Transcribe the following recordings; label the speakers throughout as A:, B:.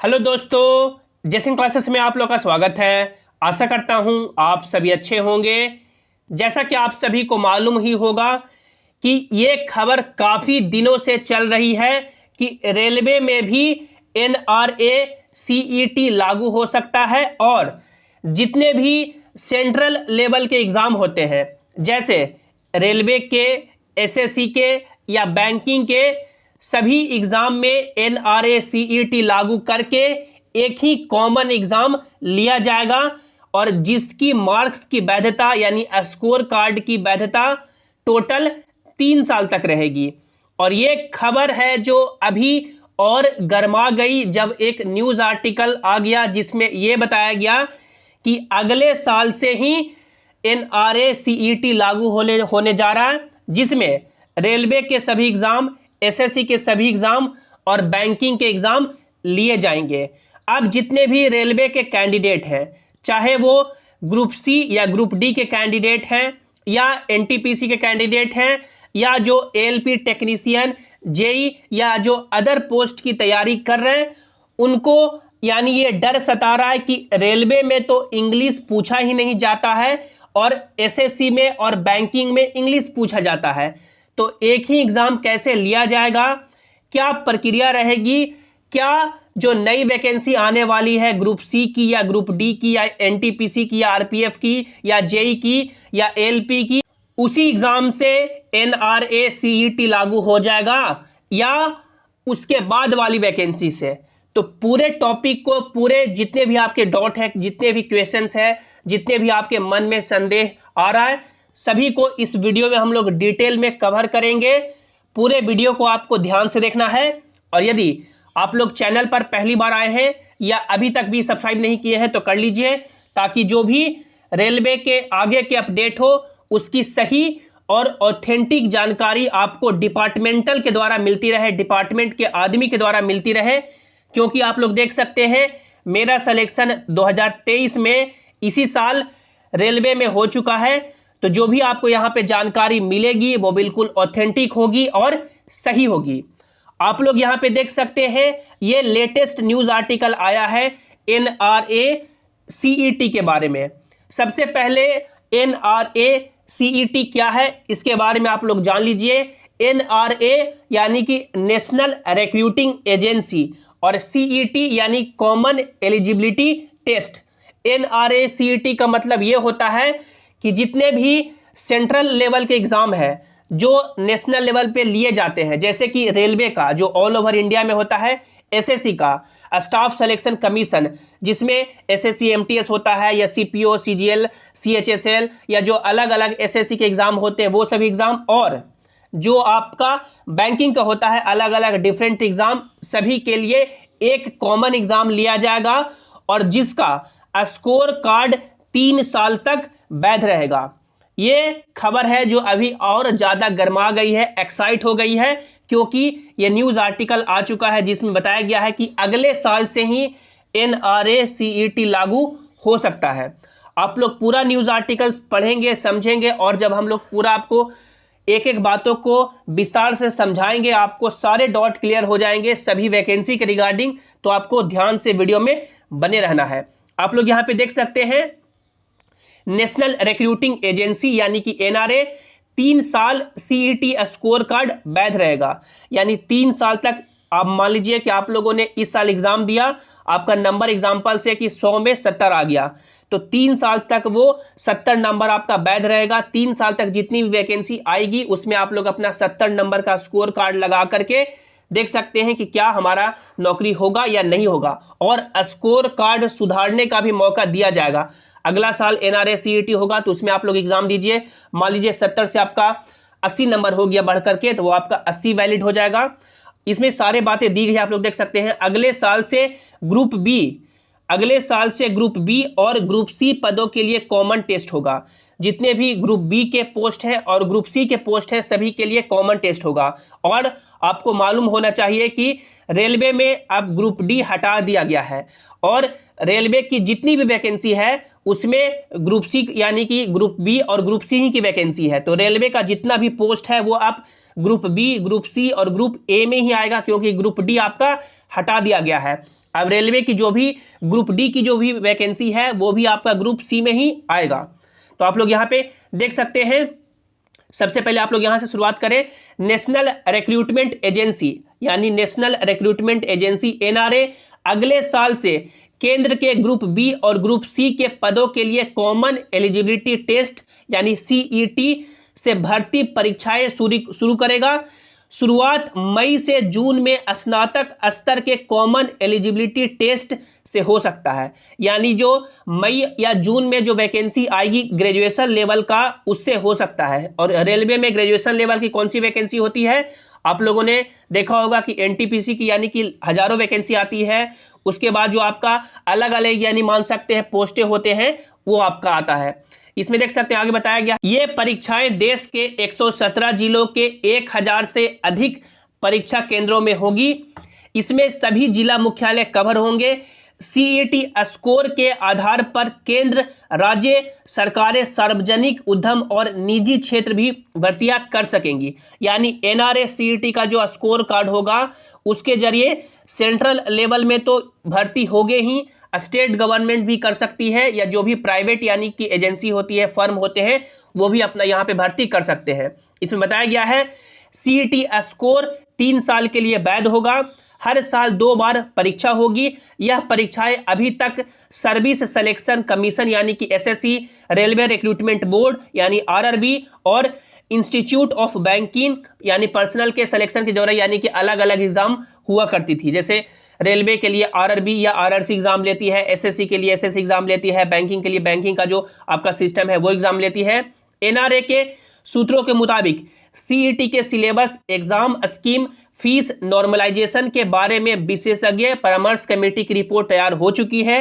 A: Hello दोस्तों, जैसे classes में आप लोग का स्वागत है। आशा करता हूं आप सभी अच्छे होंगे। जैसा कि आप सभी को मालूम ही होगा कि ये खबर काफ़ी दिनों से चल रही है कि रेलवे में भी एनआरए सीईटी लागू हो सकता है और जितने भी सेंट्रल लेवल के एग्ज़ाम होते हैं, जैसे रेलवे के, एसएससी के या बैंकिंग के, सभी एग्ज़ाम में एनआरए सीईटी लागू करके एक ही कॉमन एग्ज़ाम लिया जाएगा और जिसकी मार्क्स की वैधता यानी स्कोर कार्ड की वैधता टोटल 3 साल तक रहेगी। और ये खबर है जो अभी और गर्मा गई जब एक न्यूज़ आर्टिकल आ गया जिसमें ये बताया गया कि अगले साल से ही एनआरए सीईटी लागू होने जा रहा है, जिसमें रेलवे के सभी एग्ज़ाम, एसएससी के सभी एग्ज़ाम और बैंकिंग के एग्ज़ाम लिए जाएंगे। अब जितने भी रेलवे के कैंडिडेट हैं, चाहे वो ग्रुप सी या ग्रुप डी के कैंडिडेट हैं या एनटीपीसी के कैंडिडेट हैं या जो एएलपी टेक्नीशियन, जेई या जो अदर पोस्ट की तैयारी कर रहे हैं, उनको यानी ये डर सता रहा है कि रेलवे में तो इंग्लिश पूछा ही नहीं जाता है और एसएससी में और बैंकिंग में इंग्लिश पूछा जाता है, तो एक ही एग्ज़ाम कैसे लिया जाएगा, क्या प्रक्रिया रहेगी, क्या जो नई वैकेंसी आने वाली है ग्रुप सी की या ग्रुप डी की या एनटीपीसी की या आरपीएफ की या जेई की या एएलपी की, उसी एग्ज़ाम से एनआरए सीईटी लागू हो जाएगा या उसके बाद वाली वैकेंसी से। तो पूरे टॉपिक को, पूरे जितने भी आपके डाउट है, जितने भी क्वेश्चंस है, जितने भी आपके मन में संदेह आ रहा है, सभी को इस वीडियो में हम लोग डिटेल में कवर करेंगे। पूरे वीडियो को आपको ध्यान से देखना है और यदि आप लोग चैनल पर पहली बार आए हैं या अभी तक भी सब्सक्राइब नहीं किए हैं तो कर लीजिए, ताकि जो भी रेलवे के आगे के अपडेट हो उसकी सही और ऑथेंटिक जानकारी आपको डिपार्टमेंटल के द्वारा मिलती रहे, डिपार्टमेंट के आदमी के द्वारा मिलती रहे। क्योंकि आप लोग देख सकते हैं मेरा सिलेक्शन 2023 में इसी साल रेलवे में हो चुका है, तो जो भी आपको यहाँ पे जानकारी मिलेगी वो बिल्कुल ऑथेंटिक होगी और सही होगी। आप लोग यहाँ पे देख सकते हैं ये लेटेस्ट न्यूज़ आर्टिकल आया है एनआरए सीईटी के बारे में। सबसे पहले एनआरए सीईटी क्या है इसके बारे में आप लोग जान लीजिए। एनआरए यानी कि नेशनल रिक्रूटिंग एजेंसी और सीईटी यानी common eligibility test. NRA CET का मतलब ये होता है कि जितने भी सेंट्रल लेवल के एग्ज़ाम है जो नेशनल लेवल पे लिए जाते हैं, जैसे कि रेलवे का जो ऑल ओवर इंडिया में होता है, एसएससी का स्टाफ सिलेक्शन कमीशन जिसमें एसएससी एमटीएस होता है या सीपीओ, सीजीएल, सीएचएसएल या जो अलग अलग एसएससी के एग्ज़ाम होते हैं वो सभी एग्ज़ाम, और जो आपका बैंकिंग का होता है अलग अलग डिफरेंट एग्ज़ाम, सभी के लिए एक कॉमन एग्ज़ाम लिया जाएगा और जिसका स्कोर कार्ड 3 साल तक वैध रहेगा। ये खबर है जो अभी और ज़्यादा गर्मा गई है, एक्साइट हो गई है, क्योंकि ये न्यूज़ आर्टिकल आ चुका है जिसमें बताया गया है कि अगले साल से ही एनआरए सीईटी लागू हो सकता है। आप लोग पूरा न्यूज़ आर्टिकल पढ़ेंगे, समझेंगे और जब हम लोग पूरा आपको एक एक बातों को विस्तार से समझाएंगे, आपको सारे डॉट क्लियर हो जाएंगे सभी वैकेंसी के रिगार्डिंग। तो आपको ध्यान से वीडियो में बने रहना है। आप लोग यहाँ पे देख सकते हैं नेशनल रिक्रूटिंग एजेंसी यानी कि एनआरए 3 साल सीईटी स्कोर कार्ड वैध रहेगा, यानी 3 साल तक। आप मान लीजिए कि आप लोगों ने इस साल एग्जाम दिया, आपका नंबर एग्जाम्पल से कि 100 में 70 आ गया, तो 3 साल तक वो 70 नंबर आपका वैध रहेगा। 3 साल तक जितनी भी वैकेंसी आएगी उसमें आप लोग अपना 70 नंबर का स्कोर कार्ड लगा करके देख सकते हैं कि क्या हमारा नौकरी होगा या नहीं होगा, और स्कोर कार्ड सुधारने का भी मौका दिया जाएगा। अगला साल एनआरए सीईटी होगा तो उसमें आप लोग एग्जाम दीजिए, मान लीजिए 70 से आपका 80 नंबर हो गया बढ़ करके, तो वो आपका 80 वैलिड हो जाएगा। इसमें सारे बातें दी गई है, आप लोग देख सकते हैं। अगले साल से ग्रुप बी और ग्रुप सी पदों के लिए कॉमन टेस्ट होगा। जितने भी ग्रुप बी के पोस्ट हैं और ग्रुप सी के पोस्ट हैं सभी के लिए कॉमन टेस्ट होगा। और आपको मालूम होना चाहिए कि रेलवे में अब ग्रुप डी हटा दिया गया है और रेलवे की जितनी भी वैकेंसी है उसमें ग्रुप सी यानी कि ग्रुप बी और ग्रुप सी ही की वैकेंसी है। तो रेलवे का जितना भी पोस्ट है वो अब ग्रुप बी, ग्रुप सी और ग्रुप ए में ही आएगा, क्योंकि ग्रुप डी आपका हटा दिया गया है। अब रेलवे की जो भी ग्रुप डी की जो भी वैकेंसी है वो भी आपका ग्रुप सी में ही आएगा। तो आप लोग यहाँ पे देख सकते हैं। सबसे पहले आप लोग यहाँ से शुरुआत करें। नेशनल रिक्रूटमेंट एजेंसी यानी नेशनल रिक्रूटमेंट एजेंसी एनआरए अगले साल से केंद्र के ग्रुप बी और ग्रुप सी के पदों के लिए कॉमन एलिजिबिलिटी टेस्ट यानी सीईटी से भर्ती परीक्षाएं शुरू करेगा। शुरुआत मई से जून में स्नातक स्तर के कॉमन एलिजिबिलिटी टेस्ट से हो सकता है, यानी जो मई या जून में जो वैकेंसी आएगी ग्रेजुएशन लेवल का उससे हो सकता है। और रेलवे में ग्रेजुएशन लेवल की कौन सी वैकेंसी होती है, आप लोगों ने देखा होगा कि एनटीपीसी की यानी कि हजारों वैकेंसी आती है। उसके बाद जो आपका अलग अलग यानी मान सकते हैं पोस्टें होते हैं वो आपका आता है। इसमें देख सकते हैं आगे बताया गया ये परीक्षाएं देश के 117 जिलों के 1000 से अधिक परीक्षा केंद्रों में होगी। इसमें सभी जिला मुख्यालय कवर होंगे। सीईटी स्कोर के आधार पर केंद्र राज्य सरकारें सार्वजनिक उद्यम और निजी क्षेत्र भी भर्तियां कर सकेंगी। यानी एनआरए सीईटी का जो स्कोर कार्ड होगा उसके जरिए सेंट्रल लेवल में तो भर्ती होगे ही, स्टेट गवर्नमेंट भी कर सकती है या जो भी प्राइवेट यानी कि एजेंसी होती है, फर्म होते हैं, वो भी अपना यहाँ पे भर्ती कर सकते हैं। इसमें बताया गया है सीईटी स्कोर 3 साल के लिए वैध होगा। हर साल 2 बार परीक्षा होगी। यह परीक्षाएं अभी तक सर्विस सिलेक्शन कमीशन यानी कि एसएससी, रेलवे रिक्रूटमेंट बोर्ड यानी आरआरबी और इंस्टीट्यूट ऑफ बैंकिंग यानी पर्सनल के सिलेक्शन के दौरान यानी कि अलग अलग एग्जाम हुआ करती थी। जैसे रेलवे के लिए आरआरबी या आरआरसी एग्जाम लेती है, एसएससी के लिए एसएससी एग्जाम लेती है, बैंकिंग के लिए बैंकिंग का जो आपका सिस्टम है वो एग्जाम लेती है। एनआरए के सूत्रों के मुताबिक सीईटी के syllabus, exam scheme, fees normalisation के बारे में विशेषज्ञ परामर्श कमेटी की रिपोर्ट तैयार हो चुकी है।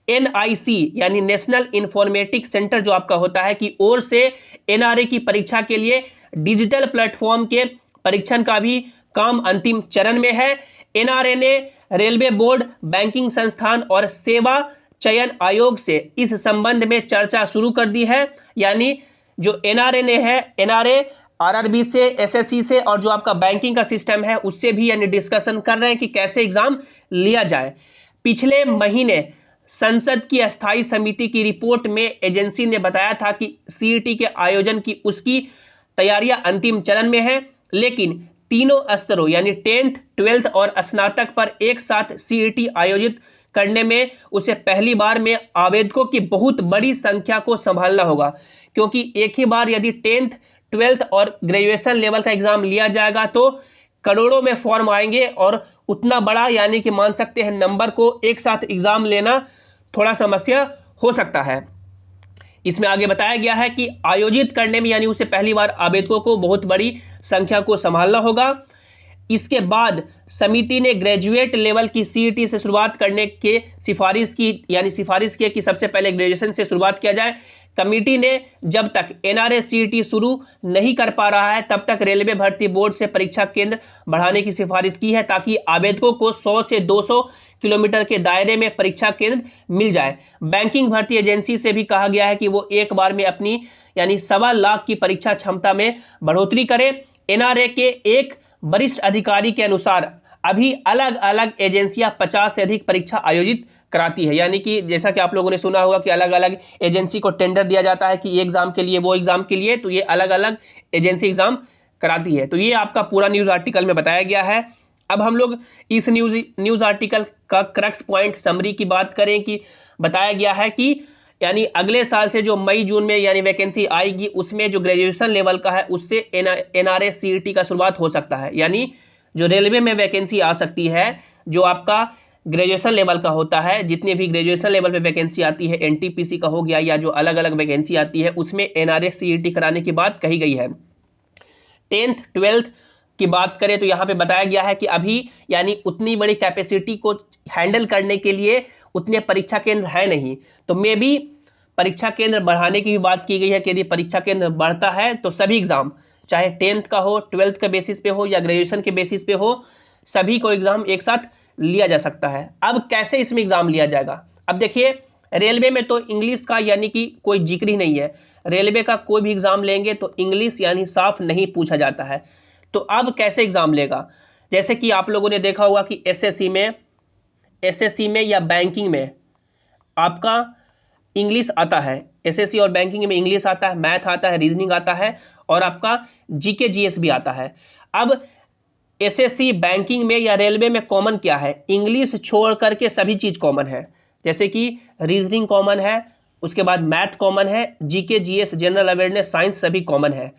A: एनआईसी यानी नेशनल इंफॉर्मेटिक्स सेंटर जो आपका होता है की ओर से एनआरए की परीक्षा के लिए डिजिटल प्लेटफॉर्म के परीक्षण का भी काम अंतिम चरण में है। एनआरए ने रेलवे बोर्ड, बैंकिंग संस्थान और सेवा चयन आयोग से इस संबंध में चर्चा शुरू कर दी है। यानी जो एनआरए ने है, एनआरए आरआरबी से, एसएससी से और जो आपका बैंकिंग का सिस्टम है उससे भी यानी डिस्कशन कर रहे हैं कि कैसे एग्जाम लिया जाए। पिछले महीने संसद की अस्थायी समिति की रिपोर्ट में एजेंसी ने बताया था कि सीईटी के आयोजन की उसकी तैयारियां अंतिम चरण में है, लेकिन तीनों स्तरों यानी 10th, 12th और स्नातक पर एक साथ सीईटी आयोजित करने में उसे पहली बार में आवेदकों की बहुत बड़ी संख्या को संभालना होगा, क्योंकि एक ही बार यदि 10th, 12th और ग्रेजुएशन लेवल का एग्जाम लिया जाएगा तो करोड़ों में फॉर्म आएंगे और उतना बड़ा यानी कि मान सकते हैं नंबर को एक साथ एग्जाम लेना थोड़ा समस्या हो सकता है। इसमें आगे बताया गया है कि आयोजित करने में यानी उसे पहली बार आवेदकों को बहुत बड़ी संख्या को संभालना होगा। इसके बाद समिति ने ग्रेजुएट लेवल की सीईटी से शुरुआत करने के सिफारिश की, यानी सिफारिश की कि सबसे पहले ग्रेजुएशन से शुरुआत किया जाए। कमेटी ने जब तक एनआरए सीईटी शुरू नहीं कर पा रहा है तब तक रेलवे भर्ती बोर्ड से परीक्षा केंद्र बढ़ाने की सिफारिश की है, ताकि आवेदकों को 100 से 200 किलोमीटर के दायरे में परीक्षा केंद्र मिल जाए। बैंकिंग भर्ती एजेंसी से भी कहा गया है कि वो एक बार में अपनी यानी 1.25 लाख की परीक्षा क्षमता में बढ़ोतरी करे। एनआरए के एक वरिष्ठ अधिकारी के अनुसार अभी अलग अलग एजेंसियां 50 से अधिक परीक्षा आयोजित कराती है। यानी कि जैसा कि आप लोगों ने सुना होगा कि अलग अलग एजेंसी को टेंडर दिया जाता है कि ये एग्जाम के लिए, वो एग्जाम के लिए, तो ये अलग अलग एजेंसी एग्जाम कराती है। तो ये आपका पूरा न्यूज़ आर्टिकल में बताया गया है। अब हम लोग इस न्यूज़ आर्टिकल का क्रक्स पॉइंट समरी की बात करें कि बताया गया है कि यानी अगले साल से जो मई जून में यानी वैकेंसी आएगी उसमें जो ग्रेजुएशन लेवल का है उससे एनआरए सीईटी का शुरुआत हो सकता है। यानी जो रेलवे में वैकेंसी आ सकती है जो आपका ग्रेजुएशन लेवल का होता है, जितनी भी ग्रेजुएशन लेवल पे वैकेंसी आती है, एनटीपीसी का हो गया या जो अलग अलग वैकेंसी आती है उसमें एनआरए सीईटी कराने की बात कही गई है। 10th, 12th की बात करें तो यहाँ पे बताया गया है कि अभी यानी उतनी बड़ी कैपेसिटी को हैंडल करने के लिए उतने परीक्षा केंद्र है नहीं, तो मे भी परीक्षा केंद्र बढ़ाने की भी बात की गई है कि यदि परीक्षा केंद्र बढ़ता है तो सभी एग्जाम चाहे 10th का हो, 12th के बेसिस पे हो या ग्रेजुएशन के बेसिस पे हो, सभी को एग्जाम एक साथ लिया जा सकता है। अब कैसे इसमें एग्जाम लिया जाएगा? अब देखिए रेलवे में तो इंग्लिश का यानी कि कोई जिक्र ही नहीं है। रेलवे का कोई भी एग्जाम लेंगे तो इंग्लिश यानी साफ नहीं पूछा जाता है। तो अब कैसे एग्जाम लेगा? जैसे कि आप लोगों ने देखा होगा कि एसएससी में एसएससी में या बैंकिंग में आपका इंग्लिश आता है, एसएससी और बैंकिंग में इंग्लिश आता है, मैथ आता है, रीजनिंग आता है और आपका जीके जीएस भी आता है। अब एसएससी बैंकिंग में या रेलवे में कॉमन क्या है? इंग्लिश छोड़ करके सभी चीज़ कॉमन है, जैसे कि रीजनिंग कॉमन है, उसके बाद मैथ कॉमन है, GK GS general awareness science सभी कॉमन है।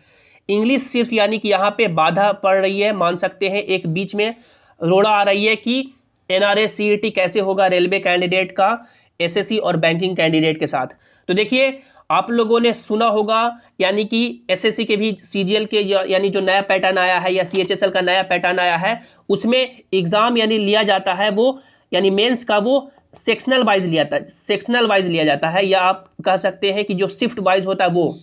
A: इंग्लिश सिर्फ यानी कि यहाँ पे बाधा पड़ रही है, मान सकते हैं एक बीच में रोड़ा आ रही है कि एनआरए सीईटी कैसे होगा रेलवे कैंडिडेट का एसएससी और बैंकिंग कैंडिडेट के साथ। तो देखिए आप लोगों ने सुना होगा यानी कि एसएससी के भी सीजीएल के यानी जो नया पैटर्न आया है या सीएचएसएल का नया पैटर्न आया है, उसमें एग्जाम यानी लिया जाता है वो यानी मेंस का वो सेक्शनल वाइज लिया जाता है या आप कह सकते हैं कि जो शिफ्ट वाइज होता है वो।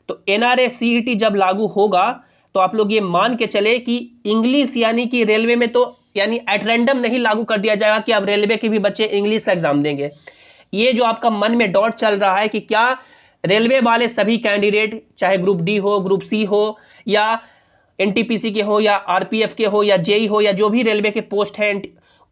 A: तो एनआरए सीईटी जब लागू होगा तो आप लोग ये मान के चले कि इंग्लिश यानी कि रेलवे में तो यानी एट रैंडम नहीं लागू कर दिया जाएगा कि अब रेलवे के भी बच्चे इंग्लिश का एग्जाम देंगे। ये जो आपका मन में डॉट चल रहा है कि क्या रेलवे वाले सभी कैंडिडेट चाहे ग्रुप डी हो, ग्रुप सी हो या एनटीपीसी के हो या आरपीएफ के हो या जेई हो या जो भी रेलवे के पोस्ट हैं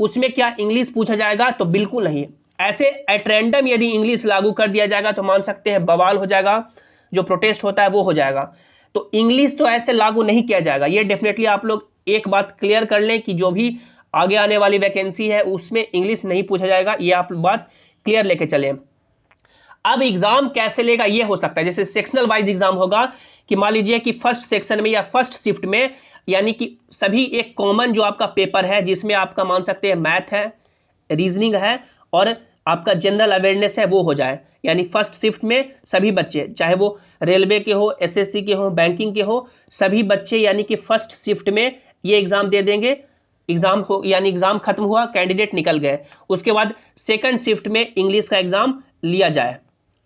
A: उसमें क्या इंग्लिश पूछा जाएगा? तो बिल्कुल नहीं। ऐसे एट रैंडम यदि इंग्लिश लागू कर दिया जाएगा तो मान सकते हैं बवाल हो जाएगा, जो प्रोटेस्ट होता है वो हो जाएगा। तो इंग्लिश तो ऐसे लागू नहीं किया जाएगा, ये डेफिनेटली आप लोग एक बात क्लियर कर लें कि जो भी आगे आने वाली वैकेंसी है उसमें इंग्लिश नहीं पूछा जाएगा, ये आप बात क्लियर लेके चलें। अब एग्जाम कैसे लेगा ये हो सकता है, जैसे सेक्शनल वाइज एग्जाम होगा कि मान लीजिए कि फर्स्ट सेक्शन में या फर्स्ट शिफ्ट में यानी कि सभी एक कॉमन जो आपका पेपर है जिसमें आपका मान सकते हैं मैथ है, रीजनिंग है और आपका जनरल अवेयरनेस है वो हो जाए। यानी फर्स्ट शिफ्ट में सभी बच्चे चाहे वो रेलवे के हो, एसएससी के हो, बैंकिंग के हो, सभी बच्चे यानी कि फर्स्ट शिफ्ट में ये एग्जाम दे देंगे। एग्जाम हो यानी एग्जाम खत्म हुआ, कैंडिडेट निकल गए, उसके बाद सेकंड शिफ्ट में इंग्लिश का एग्जाम लिया जाए,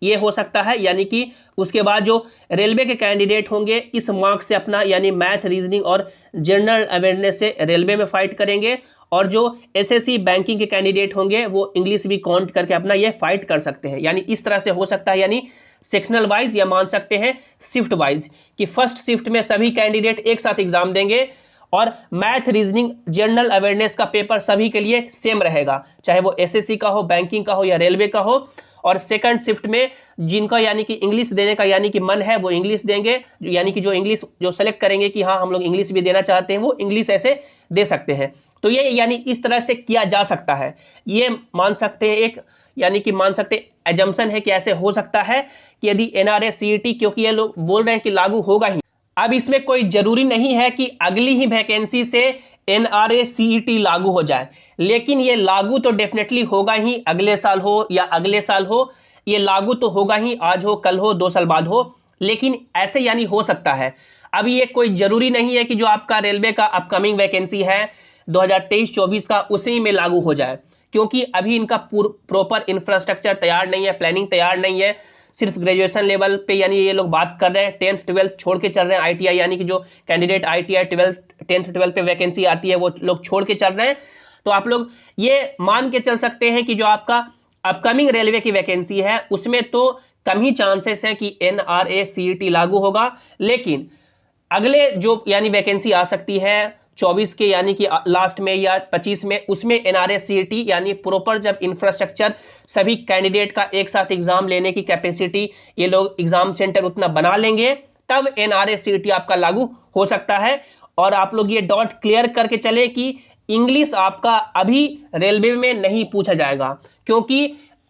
A: ये हो सकता है। यानी कि उसके बाद जो रेलवे के कैंडिडेट होंगे इस मार्क से अपना यानी मैथ, रीजनिंग और जनरल अवेयरनेस से रेलवे में फाइट करेंगे और जो एसएससी बैंकिंग के कैंडिडेट होंगे वो इंग्लिश भी काउंट करके अपना ये फाइट कर सकते हैं। यानी इस तरह से हो सकता है, यानी सेक्शनल वाइज या मान सकते हैं शिफ्ट वाइज कि फर्स्ट शिफ्ट में सभी कैंडिडेट एक साथ एग्जाम देंगे और मैथ, रीजनिंग, जनरल अवेयरनेस का पेपर सभी के लिए सेम रहेगा, चाहे वो एसएससी का हो, बैंकिंग का हो या रेलवे का हो। और सेकंड शिफ्ट में जिनका यानी कि इंग्लिश देने का यानी कि मन है वो इंग्लिश देंगे, यानी कि जो इंग्लिश जो सेलेक्ट करेंगे कि हाँ हम लोग इंग्लिश भी देना चाहते हैं वो इंग्लिश ऐसे दे सकते हैं। तो ये यानी इस तरह से किया जा सकता है, ये मान सकते हैं एक यानी कि मान सकते एजम्पशन है कि ऐसे हो सकता है कि यदि एनआरए सीईटी, क्योंकि ये लोग बोल रहे हैं कि लागू होगा ही। अब इसमें कोई जरूरी नहीं है कि अगली ही वैकेंसी से एनआरए सीईटी लागू हो जाए, लेकिन ये लागू तो डेफिनेटली होगा ही, अगले साल हो या अगले साल हो ये लागू तो होगा ही, आज हो, कल हो, 2 साल बाद हो, लेकिन ऐसे यानी हो सकता है। अब ये कोई जरूरी नहीं है कि जो आपका रेलवे का अपकमिंग वैकेंसी है 2023-24 का उसी में लागू हो जाए, क्योंकि अभी इनका प्रॉपर इंफ्रास्ट्रक्चर तैयार नहीं है, प्लानिंग तैयार नहीं है। सिर्फ ग्रेजुएशन लेवल पे यानी ये लोग बात कर रहे हैं, 10th 12th छोड़ के चल रहे हैं। आईटीआई यानी कि जो कैंडिडेट आईटीआई 10th 12th पे वैकेंसी आती है वो लोग छोड़ के चल रहे हैं। तो आप लोग ये मान के चल सकते हैं कि जो आपका अपकमिंग रेलवे की वैकेंसी है उसमें तो कम ही चांसेस है कि एनआरए सीईटी लागू होगा, लेकिन अगले जो यानी वैकेंसी आ सकती है 24 के यानी कि लास्ट में या 25 में, उसमें एनआरए सीईटी यानी प्रॉपर जब इंफ्रास्ट्रक्चर सभी कैंडिडेट का एक साथ एग्जाम लेने की कैपेसिटी ये लोग एग्जाम सेंटर उतना बना लेंगे तब एनआरए सीईटी आपका लागू हो सकता है। और आप लोग ये डॉट क्लियर करके चले कि इंग्लिश आपका अभी रेलवे में नहीं पूछा जाएगा, क्योंकि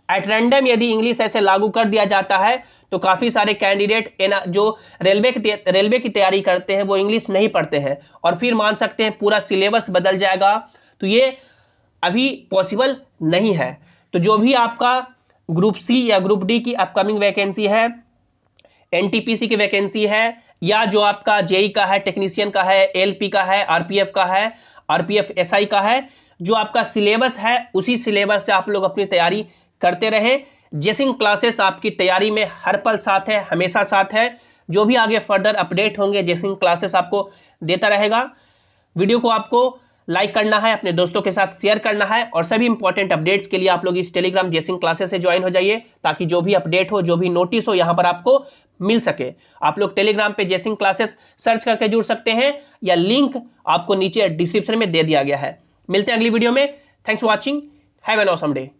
A: एट रैंडम यदि इंग्लिश ऐसे लागू कर दिया जाता है तो काफ़ी सारे कैंडिडेट जो रेलवे की तैयारी करते हैं वो इंग्लिश नहीं पढ़ते हैं और फिर मान सकते हैं पूरा सिलेबस बदल जाएगा। तो ये अभी पॉसिबल नहीं है। तो जो भी आपका ग्रुप सी या ग्रुप डी की अपकमिंग वैकेंसी है, एनटीपीसी की वैकेंसी है या जो आपका जेई का है, टेक्नीशियन का है, एलपी का है, आरपीएफ का है, आरपीएफ एसआई का है, जो आपका सिलेबस है उसी सिलेबस से आप लोग अपनी तैयारी करते रहें। जेसिंग क्लासेस आपकी तैयारी में हर पल साथ है, हमेशा साथ है। जो भी आगे फर्दर अपडेट होंगे जेसिंग क्लासेस आपको देता रहेगा। वीडियो को आपको लाइक करना है, अपने दोस्तों के साथ शेयर करना है और सभी इंपॉर्टेंट अपडेट्स के लिए आप लोग इस टेलीग्राम जेसिंग क्लासेस से ज्वाइन हो जाइए, ताकि जो भी अपडेट हो, जो भी नोटिस हो यहाँ पर आपको मिल सके। आप लोग टेलीग्राम पे जेसिंग क्लासेस सर्च करके जुड़ सकते हैं या लिंक आपको नीचे डिस्क्रिप्शन में दे दिया गया है। मिलते हैं अगली वीडियो में। Thanks for watching. Have an awesome day.